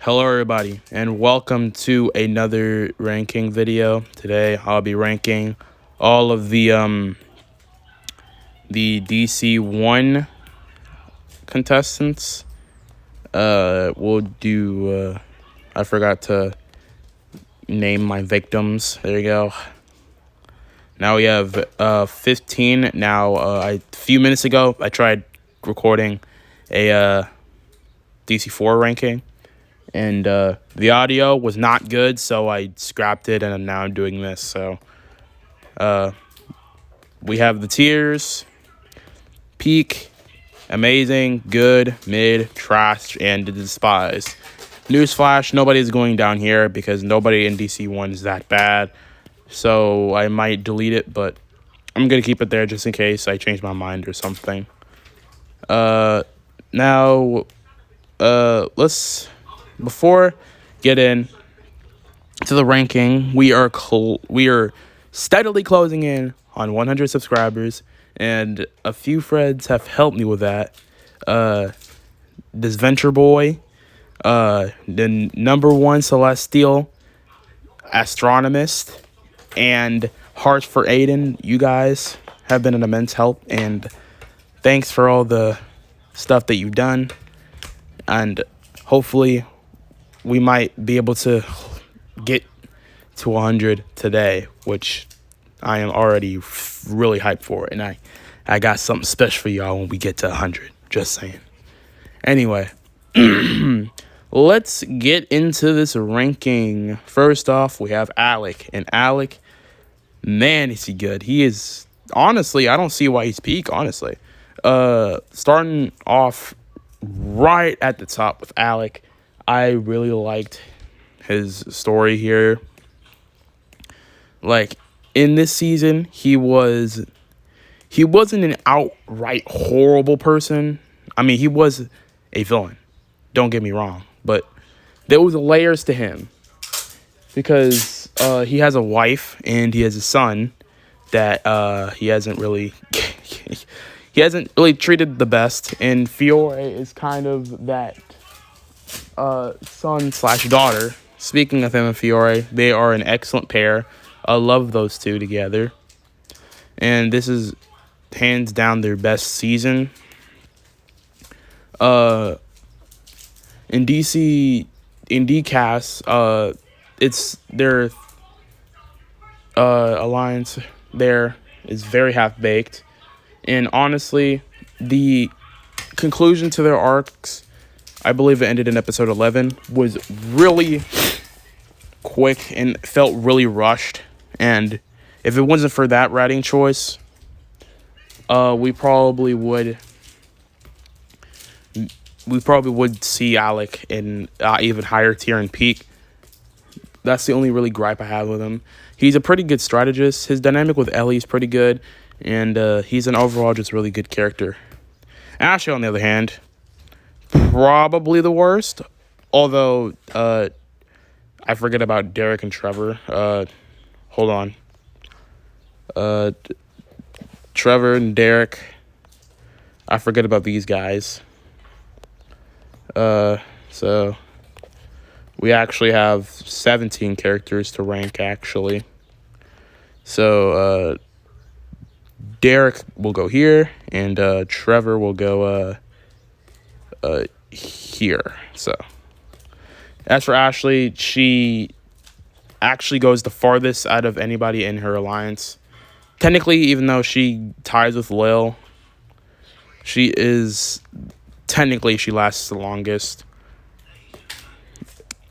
Hello everybody and welcome to another ranking video. Today I'll be ranking all of the DC1 contestants. We'll do I forgot to name my victims. There you go. Now we have 15. Now a few minutes ago I tried recording a DC4 ranking. And the audio was not good, so I scrapped it, and now I'm doing this. So we have the tiers: peak, amazing, good, mid, trash, and despise. Newsflash, nobody's going down here because nobody in DC1 is that bad. So I might delete it, but I'm going to keep it there just in case I change my mind or something. Now, let's... Before get in to the ranking, we are steadily closing in on 100 subscribers, and a few friends have helped me with that. This Venture Boy, the number one Celestial Astronomist, and Hearts for Aiden. You guys have been an immense help, and thanks for all the stuff that you've done, and hopefully we might be able to get to 100 today, which I am already really hyped for. And I got something special for y'all when we get to 100. Just saying. Anyway, let's get into this ranking. First off, we have Alec. And Alec, man, is he good. He is, honestly, I don't see why he's peak, honestly. Starting off right at the top with Alec, I really liked his story here. Like, in this season, he wasn't an outright horrible person. I mean, he was a villain. Don't get me wrong. But there was layers to him. Because he has a wife and he has a son that he hasn't really treated the best. And Fiore is kind of that son/daughter. Speaking of him and Fiore, they are an excellent pair. I love those two together, and this is hands down their best season. In DCast, it's their alliance there is very half-baked, and honestly, the conclusion to their arcs, I believe it ended in episode 11, was really quick and felt really rushed. And if it wasn't for that writing choice, we probably would see Alec in even higher tier and peak. That's the only really gripe I have with him. He's a pretty good strategist. His dynamic with Ellie is pretty good, and he's an overall just really good character. Ashley, on the other hand, probably the worst, although I forget about Derek and Trevor. Hold on. Trevor and Derek, I forget about these guys. So we actually have 17 characters to rank, actually. So Derek will go here, and Trevor will go here. So as for Ashley, she actually goes the farthest out of anybody in her alliance. Technically, even though she ties with Lil, she lasts the longest,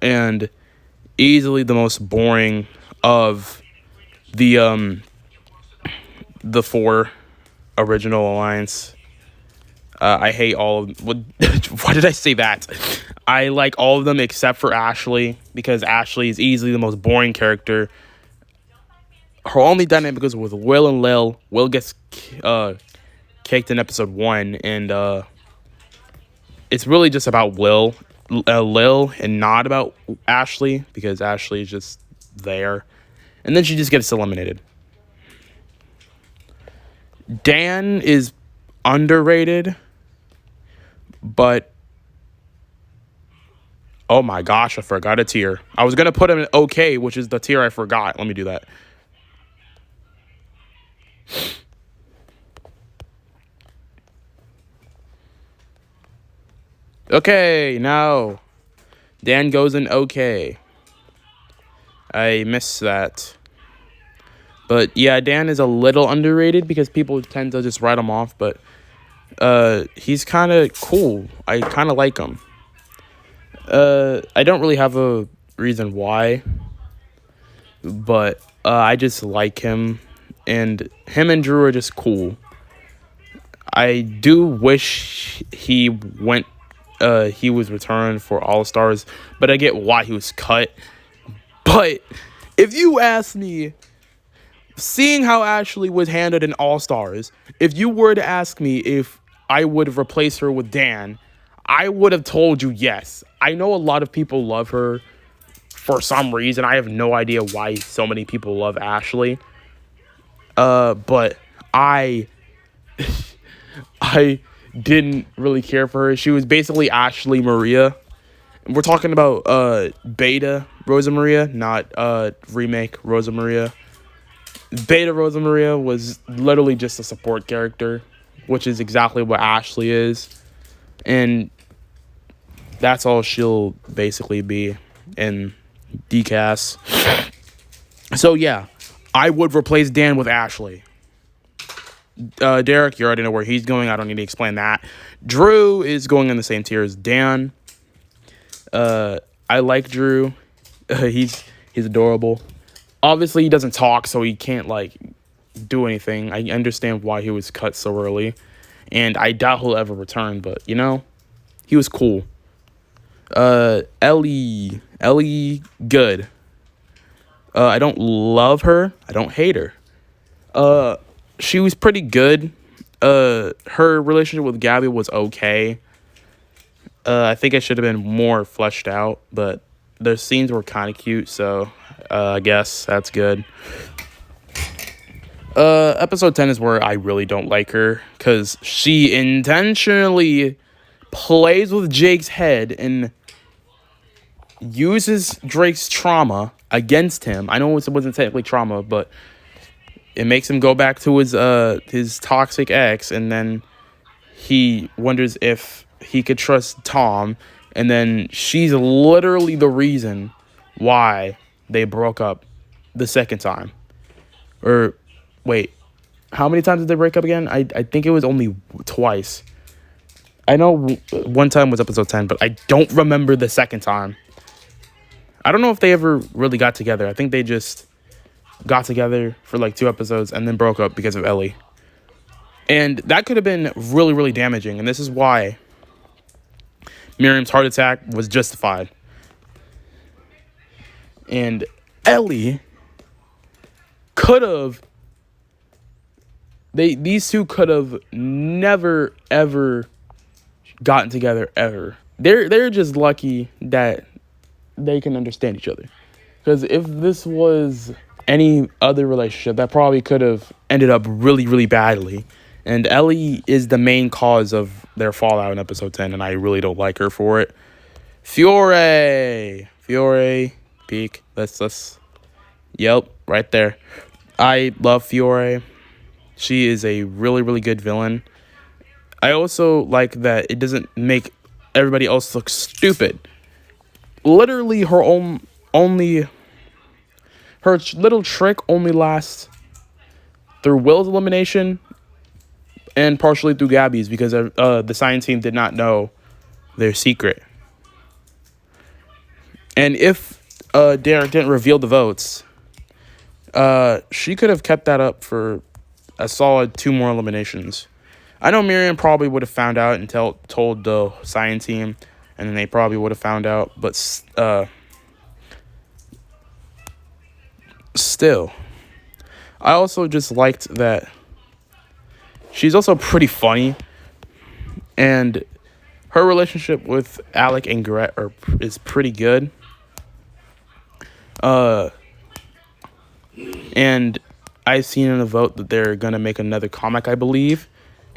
and easily the most boring of the four original alliance. I hate all of them. Why did I say that? I like all of them except for Ashley, because Ashley is easily the most boring character. Her only dynamic is with Will and Lil. Will gets kicked in episode 1, and it's really just about Lil, and not about Ashley, because Ashley is just there. And then she just gets eliminated. Dan is underrated, but Oh my gosh, I forgot a tier. I was going to put him in okay, which is the tier I forgot. Let me do that. Okay, now Dan goes in okay. I missed that. But yeah, Dan is a little underrated because people tend to just write him off, but he's kind of cool. I kind of like him. I don't really have a reason why, but I just like him, and him and Drew are just cool. I do wish he was returned for All Stars, but I get why he was cut. But if you ask me, seeing how Ashley was handled in All Stars, if you were to ask me if I would replace her with Dan, I would have told you yes. I know a lot of people love her for some reason. I have no idea why so many people love Ashley. But I didn't really care for her. She was basically Ashley Maria. We're talking about Beta Rosa Maria, not remake Rosa Maria. Beta Rosa Maria was literally just a support character, which is exactly what Ashley is. And that's all she'll basically be in DCAS. So yeah, I would replace Dan with Ashley. Derek, you already know where he's going. I don't need to explain that. Drew is going in the same tier as Dan. I like Drew. He's adorable. Obviously, he doesn't talk, so he can't like do anything. I understand why he was cut so early, and I doubt he'll ever return. But you know, he was cool. Ellie, good. I don't love her. I don't hate her. She was pretty good. Her relationship with Gabby was okay. I think it should have been more fleshed out, but their scenes were kind of cute, so I guess that's good. Episode 10 is where I really don't like her, because she intentionally plays with Jake's head and uses Drake's trauma against him. I know it wasn't technically trauma, but it makes him go back to his toxic ex, and then he wonders if he could trust Tom, and then she's literally the reason why they broke up the second time. Or wait, how many times did they break up again? I think it was only twice. I know one time was episode 10, but I don't remember the second time. I don't know if they ever really got together. I think they just got together for like 2 episodes and then broke up because of Ellie. And that could have been really, really damaging. And this is why Miriam's heart attack was justified. And Ellie could have... These two could have never, ever gotten together, ever. They're just lucky that they can understand each other. Because if this was any other relationship, that probably could have ended up really, really badly. And Ellie is the main cause of their fallout in episode 10, and I really don't like her for it. Fiore, peak. Let's. Yep, right there. I love Fiore. She is a really, really good villain. I also like that it doesn't make everybody else look stupid. Literally, her little trick only lasts through Will's elimination and partially through Gabby's, because the science team did not know their secret. And if Derek didn't reveal the votes, she could have kept that up for a solid 2 more eliminations. I know Miriam probably would have found out and told the science team, and then they probably would have found out. But still, I also just liked that she's also pretty funny, and her relationship with Alec and Gret is pretty good. And I've seen in a vote that they're gonna make another comic, I believe,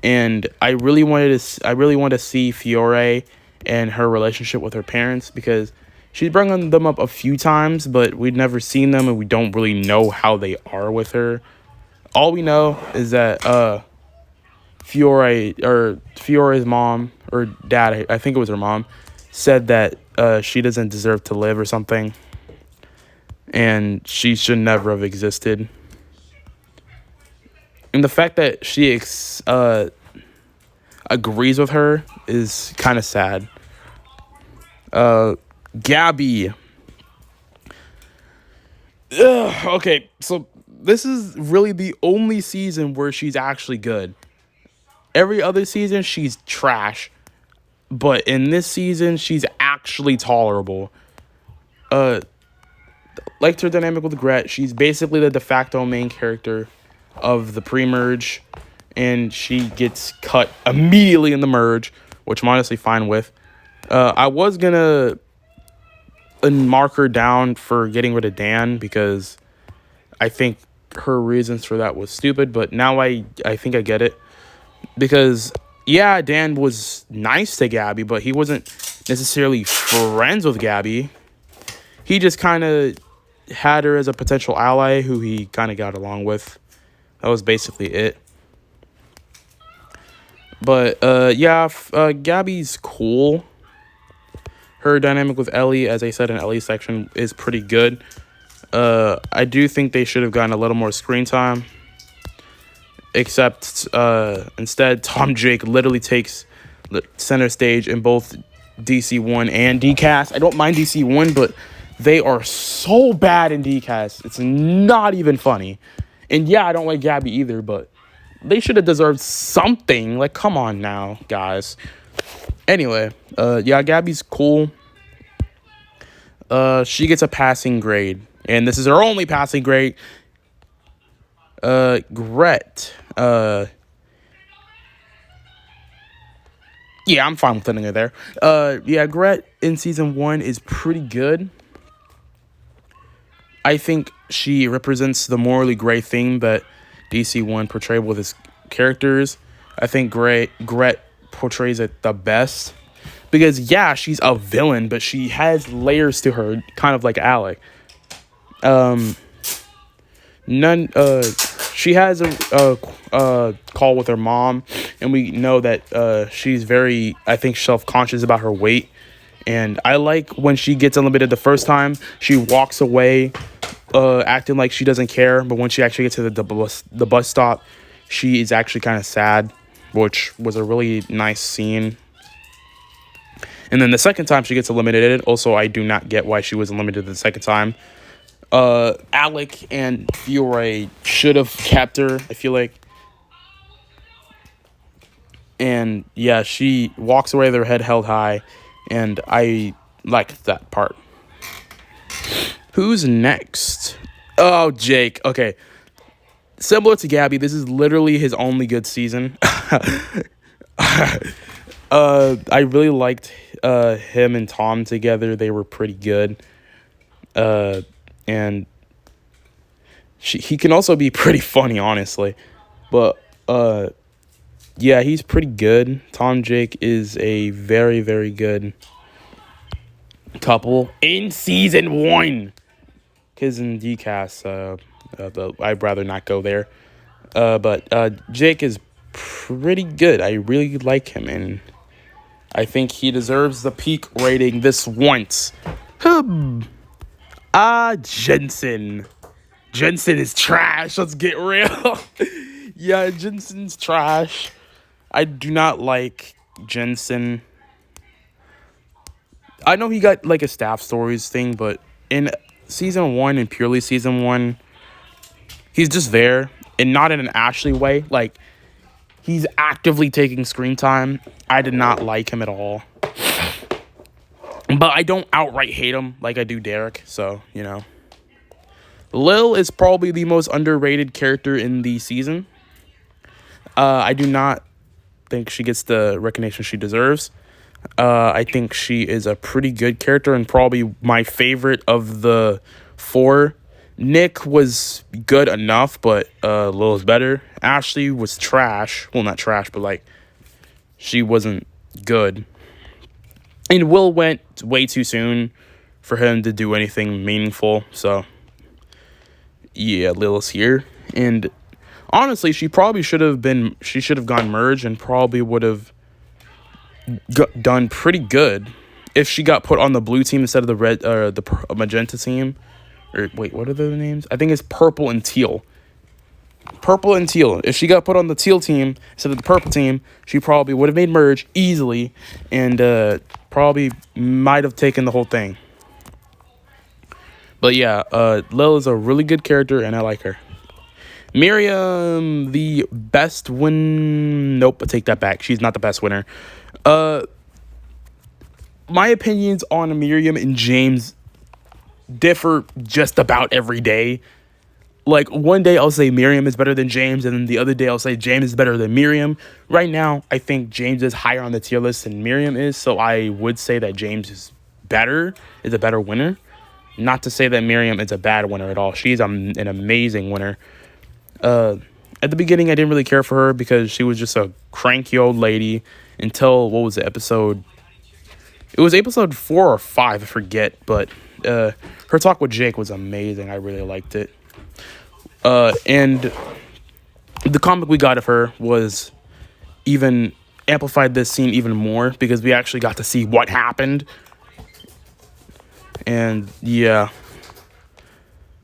and I really wanted to see Fiore and her relationship with her parents, because she's bringing them up a few times, but we'd never seen them and we don't really know how they are with her. All we know is that Fiore's mom or dad, I think it was her mom, said that she doesn't deserve to live or something, and she should never have existed. And the fact that she agrees with her is kind of sad. Gabby. Okay, so this is really the only season where she's actually good. Every other season, she's trash. But in this season, she's actually tolerable. Liked her dynamic with Gret. She's basically the de facto main character of the pre-merge. And she gets cut immediately in the merge, which I'm honestly fine with. I was going to mark her down for getting rid of Dan, because I think her reasons for that was stupid. But now I think I get it. Because, yeah, Dan was nice to Gabby, but he wasn't necessarily friends with Gabby. He just kind of had her as a potential ally who he kind of got along with. That was basically it. But, Gabby's cool. Her dynamic with Ellie, as I said in Ellie's section, is pretty good. I do think they should have gotten a little more screen time. Except, instead, Tom Jake literally takes center stage in both DC1 and DCast. I don't mind DC1, but they are so bad in DCast. It's not even funny. And yeah, I don't like Gabby either, but they should have deserved something. Like, come on now, guys. Anyway, Gabby's cool. She gets a passing grade. And this is her only passing grade. Gret. Yeah, I'm fine with putting her there. Gret in season 1 is pretty good. I think she represents the morally gray theme that DC1 portrayed with his characters. I think Gret portrays it the best. Because, yeah, she's a villain, but she has layers to her, kind of like Alec. She has a call with her mom, and we know that she's very, I think, self-conscious about her weight. And I like when she gets unlimited the first time, she walks away acting like she doesn't care. But when she actually gets to the bus stop, she is actually kind of sad, which was a really nice scene. And then the second time she gets eliminated, also, I do not get why she was eliminated the second time. Alec and Fiore should have kept her, I feel like. And yeah, she walks away with her head held high, and I liked that part. Who's next? Oh, Jake. Okay. Similar to Gabby, this is literally his only good season. I really liked him and Tom together. They were pretty good. And he can also be pretty funny, honestly. But, yeah, he's pretty good. Tom Jake is a very, very good couple in season 1. Because in DCast, I'd rather not go there. But Jake is pretty good. I really like him, and I think he deserves the peak rating this once. Jensen. Jensen is trash. Let's get real. Yeah, Jensen's trash. I do not like Jensen. I know he got like a staff stories thing, but in season 1 and purely season 1, he's just there, and not in an Ashley way. Like, he's actively taking screen time. I did not like him at all. But I don't outright hate him like I do Derek, so, you know. Lil is probably the most underrated character in the season. I do not think she gets the recognition she deserves. I think she is a pretty good character and probably my favorite of the 4. Nick was good enough, but Lil is better. Ashley was trash. Well, not trash, but like she wasn't good. And Will went way too soon for him to do anything meaningful. So, yeah, Lil's here. And honestly, she should have gone merge and probably would have done pretty good if she got put on the blue team instead of the magenta team. Or wait, what are the names? I think it's purple and teal. Purple and teal. If she got put on the teal team instead of the purple team, she probably would have made merge easily and probably might have taken the whole thing. But yeah, Lil is a really good character and I like her. Miriam, the best win. Nope, I take that back. She's not the best winner. My opinions on Miriam and James differ just about every day. Like, one day I'll say Miriam is better than James, and then the other day I'll say James is better than Miriam. Right now, I think James is higher on the tier list than Miriam is, so I would say that James is a better winner. Not to say that Miriam is a bad winner at all. She's an amazing winner. At the beginning, I didn't really care for her because she was just a cranky old lady until, what was it, it was episode 4 or 5, I forget, but her talk with Jake was amazing. I really liked it. And the comic we got of her was even amplified this scene even more because we actually got to see what happened. And yeah.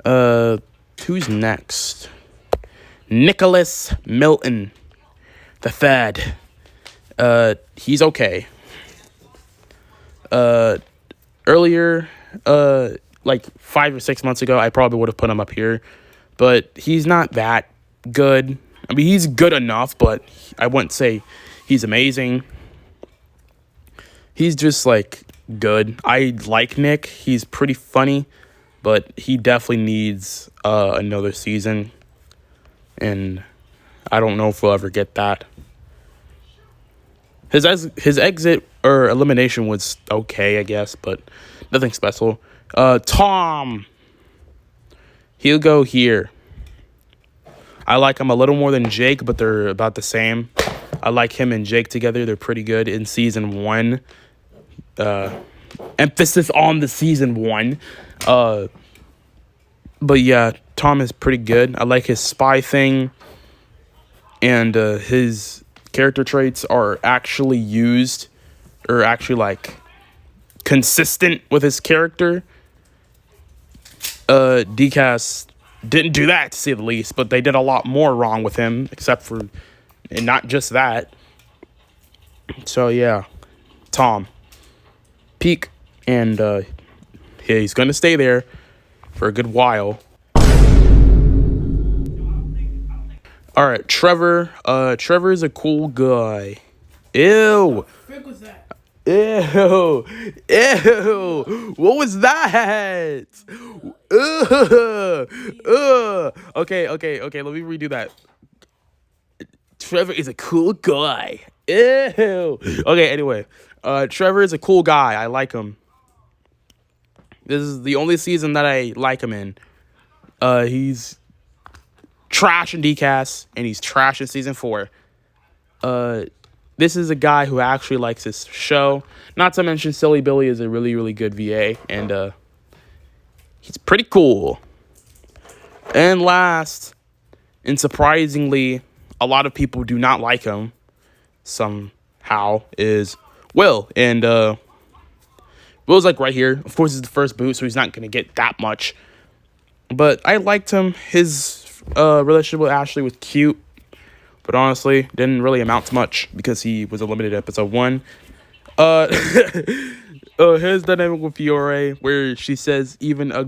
Who's next? Nicholas Milton, the Thad. He's okay. Earlier, like 5 or 6 months ago, I probably would have put him up here. But he's not that good. I mean, he's good enough, but I wouldn't say he's amazing. He's just, like, good. I like Nick. He's pretty funny, but he definitely needs another season. And I don't know if we'll ever get that. His exit or elimination was okay, I guess, but nothing special. Tom. He'll go here. I like him a little more than Jake, but they're about the same. I like him and Jake together. They're pretty good in season 1. Emphasis on the season 1. But yeah, Tom is pretty good. I like his spy thing. And his character traits are actually used, or actually, like, consistent with his character. DCAS didn't do that, to say the least, but they did a lot more wrong with him, and not just that. So yeah, Tom, peak, and he's gonna stay there for a good while. All right, Trevor. Trevor is a cool guy. Ew. What was that? Ew. Ew. What was that? Okay. Let me redo that. Trevor is a cool guy. Ew. Okay, anyway. Trevor is a cool guy. I like him. This is the only season that I like him in. He's trash in DCAS, and he's trash in season 4. This is a guy who actually likes his show. Not to mention, Silly Billy is a really, really good VA, and he's pretty cool. And last, and surprisingly, a lot of people do not like him somehow, is Will. And Will's like right here. Of course, it's the first boot, so he's not going to get that much. But I liked him. His relationship with Ashley was cute. But honestly, didn't really amount to much because he was eliminated in episode 1. His dynamic with Fiore, where she says even a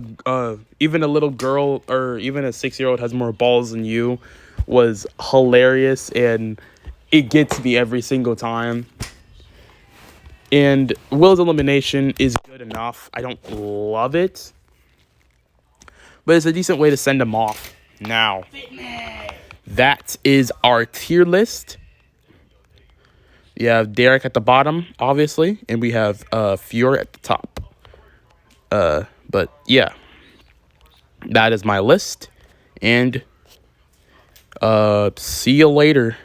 little girl or even a 6-year-old has more balls than you, was hilarious, and it gets me every single time. And Will's elimination is good enough. I don't love it, but it's a decent way to send him off. Now, that is our tier list. You have Derek at the bottom, obviously, and we have Fiore at the top. But yeah, that is my list, and see you later.